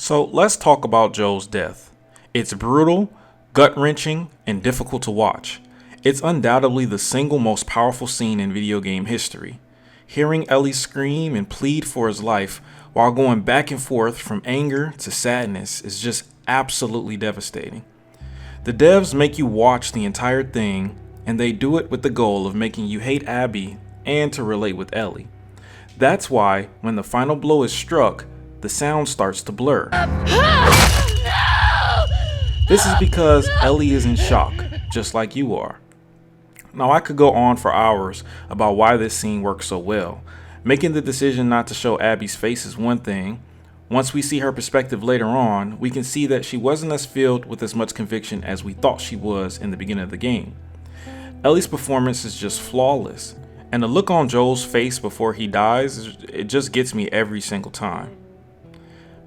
So let's talk about Joel's death. It's brutal, gut-wrenching, and difficult to watch. It's undoubtedly the single most powerful scene in video game history. Hearing Ellie scream and plead for his life while going back and forth from anger to sadness is just absolutely devastating. The devs make you watch the entire thing, and they do it with the goal of making you hate Abby and to relate with Ellie. That's why, when the final blow is struck, the sound starts to blur. This is because Ellie is in shock, just like you are. Now, I could go on for hours about why this scene works so well. Making the decision not to show Abby's face is one thing. Once we see her perspective later on, we can see that she wasn't as filled with as much conviction as we thought she was in the beginning of the game. Ellie's performance is just flawless, and the look on Joel's face before he dies, it just gets me every single time.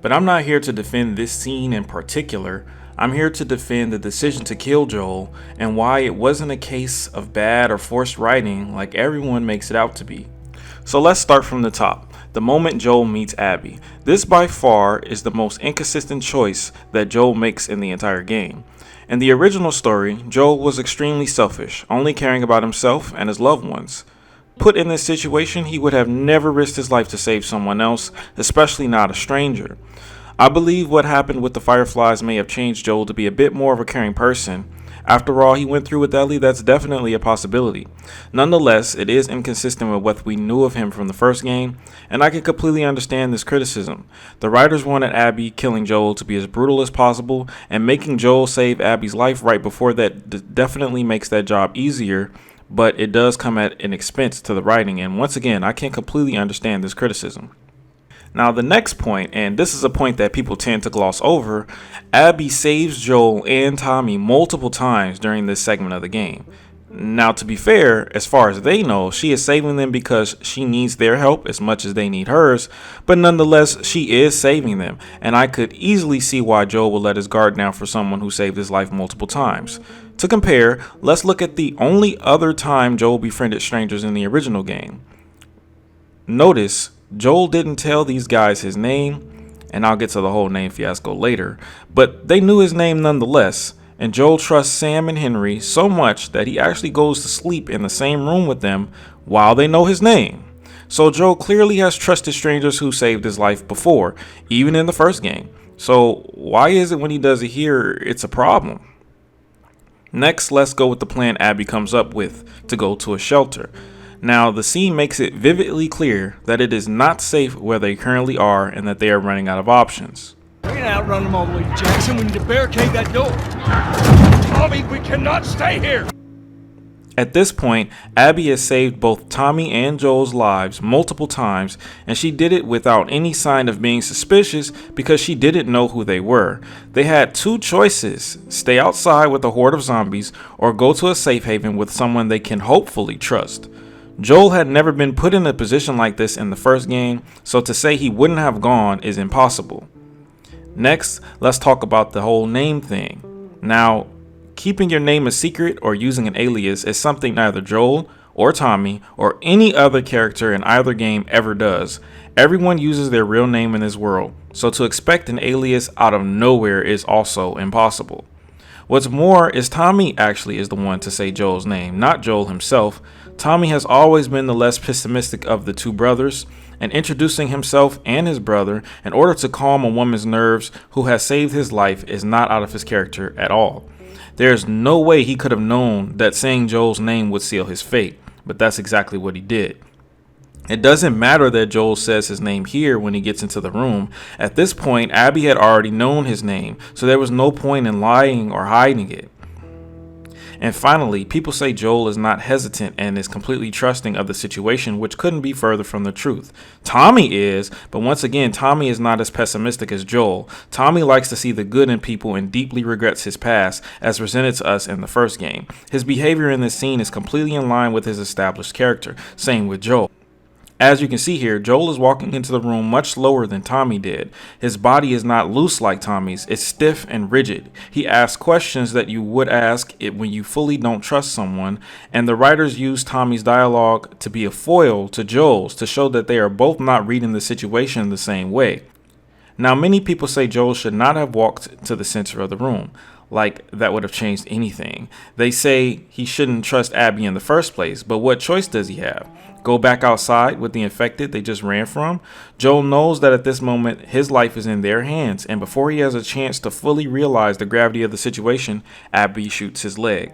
But I'm not here to defend this scene in particular. I'm here to defend the decision to kill Joel and why it wasn't a case of bad or forced writing like everyone makes it out to be. So let's start from the top. The moment Joel meets Abby. This by far is the most inconsistent choice that Joel makes in the entire game. In the original story, Joel was extremely selfish, only caring about himself and his loved ones. Put in this situation, he would have never risked his life to save someone else, especially not a stranger. I believe what happened with the Fireflies may have changed Joel to be a bit more of a caring person. After all he went through with Ellie, that's definitely a possibility. Nonetheless, it is inconsistent with what we knew of him from the first game, and I can completely understand this criticism. The writers wanted Abby killing Joel to be as brutal as possible, and making Joel save Abby's life right before that definitely makes that job easier, but it does come at an expense to the writing, and once again, I can completely understand this criticism. Now, the next point, and this is a point that people tend to gloss over, Abby saves Joel and Tommy multiple times during this segment of the game. Now, to be fair, as far as they know, she is saving them because she needs their help as much as they need hers, but nonetheless, she is saving them, and I could easily see why Joel would let his guard down for someone who saved his life multiple times. To compare, let's look at the only other time Joel befriended strangers in the original game. Notice, Joel didn't tell these guys his name, and I'll get to the whole name fiasco later, but they knew his name nonetheless, and Joel trusts Sam and Henry so much that he actually goes to sleep in the same room with them while they know his name. So Joel clearly has trusted strangers who saved his life before, even in the first game. So why is it when he does it here, it's a problem? Next, let's go with the plan Abby comes up with to go to a shelter. Now, the scene makes it vividly clear that it is not safe where they currently are and that they are running out of options. We're gonna outrun them all the way to Jackson. We need to barricade that door. Tommy, we cannot stay here. At this point, Abby has saved both Tommy and Joel's lives multiple times, and she did it without any sign of being suspicious because she didn't know who they were. They had two choices: stay outside with a horde of zombies or go to a safe haven with someone they can hopefully trust. Joel had never been put in a position like this in the first game, so to say he wouldn't have gone is impossible. Next, let's talk about the whole name thing. Now, keeping your name a secret or using an alias is something neither Joel or Tommy or any other character in either game ever does. Everyone uses their real name in this world, so to expect an alias out of nowhere is also impossible. What's more is Tommy actually is the one to say Joel's name, not Joel himself. Tommy has always been the less pessimistic of the two brothers, and introducing himself and his brother in order to calm a woman's nerves who has saved his life is not out of his character at all. There's no way he could have known that saying Joel's name would seal his fate, but that's exactly what he did. It doesn't matter that Joel says his name here when he gets into the room. At this point, Abby had already known his name, so there was no point in lying or hiding it. And finally, people say Joel is not hesitant and is completely trusting of the situation, which couldn't be further from the truth. Tommy is, but once again, Tommy is not as pessimistic as Joel. Tommy likes to see the good in people and deeply regrets his past, as presented to us in the first game. His behavior in this scene is completely in line with his established character. Same with Joel. As you can see here, Joel is walking into the room much slower than Tommy did. His body is not loose like Tommy's, it's stiff and rigid. He asks questions that you would ask it when you fully don't trust someone, and the writers use Tommy's dialogue to be a foil to Joel's to show that they are both not reading the situation the same way. Now, many people say Joel should not have walked to the center of the room, like that would have changed anything. They say he shouldn't trust Abby in the first place, but what choice does he have? Go back outside with the infected they just ran from? Joel knows that at this moment his life is in their hands, and before he has a chance to fully realize the gravity of the situation, Abby shoots his leg.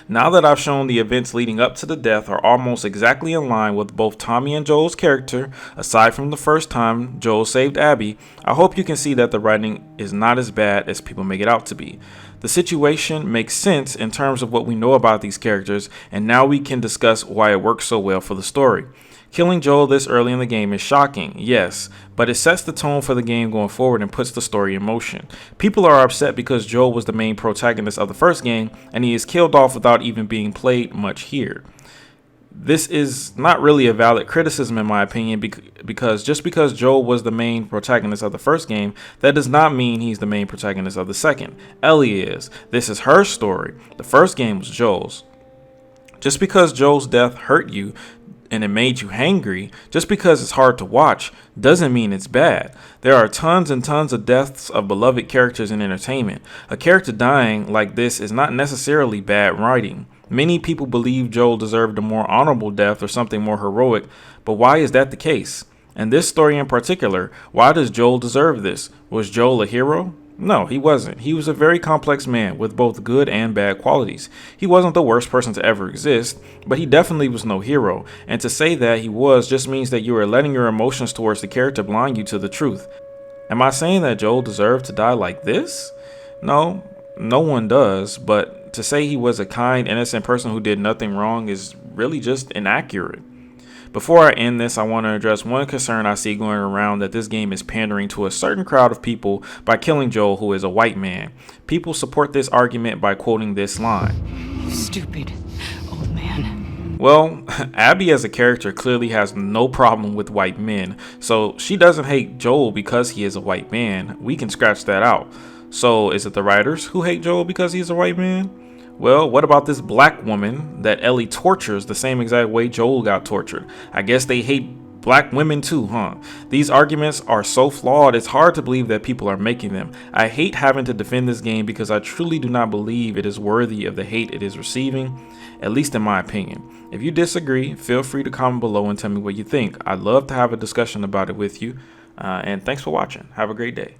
Now that I've shown the events leading up to the death are almost exactly in line with both Tommy and Joel's character, aside from the first time Joel saved Abby, I hope you can see that the writing is not as bad as people make it out to be. The situation makes sense in terms of what we know about these characters, and now we can discuss why it works so well for the story. Killing Joel this early in the game is shocking, yes, but it sets the tone for the game going forward and puts the story in motion. People are upset because Joel was the main protagonist of the first game, and he is killed off without even being played much here. This is not really a valid criticism in my opinion, because just because Joel was the main protagonist of the first game, that does not mean he's the main protagonist of the second. Ellie is. This is her story. The first game was Joel's. Just because Joel's death hurt you and it made you hangry, just because it's hard to watch, doesn't mean it's bad. There are tons and tons of deaths of beloved characters in entertainment. A character dying like this is not necessarily bad writing. Many people believe Joel deserved a more honorable death or something more heroic, but why is that the case? And this story in particular, why does Joel deserve this? Was Joel a hero? No, he wasn't. He was a very complex man with both good and bad qualities. He wasn't the worst person to ever exist, but he definitely was no hero. And to say that he was just means that you are letting your emotions towards the character blind you to the truth. Am I saying that Joel deserved to die like this? No, no one does, but to say he was a kind, innocent person who did nothing wrong is really just inaccurate. Before I end this, I want to address one concern I see going around, that this game is pandering to a certain crowd of people by killing Joel, who is a white man. People support this argument by quoting this line. You stupid old man. Well, Abby as a character clearly has no problem with white men, so she doesn't hate Joel because he is a white man. We can scratch that out. So is it the writers who hate Joel because he's a white man? Well, what about this black woman that Ellie tortures the same exact way Joel got tortured? I guess they hate black women too, huh? These arguments are so flawed, it's hard to believe that people are making them. I hate having to defend this game because I truly do not believe it is worthy of the hate it is receiving, at least in my opinion. If you disagree, feel free to comment below and tell me what you think. I'd love to have a discussion about it with you. And thanks for watching. Have a great day.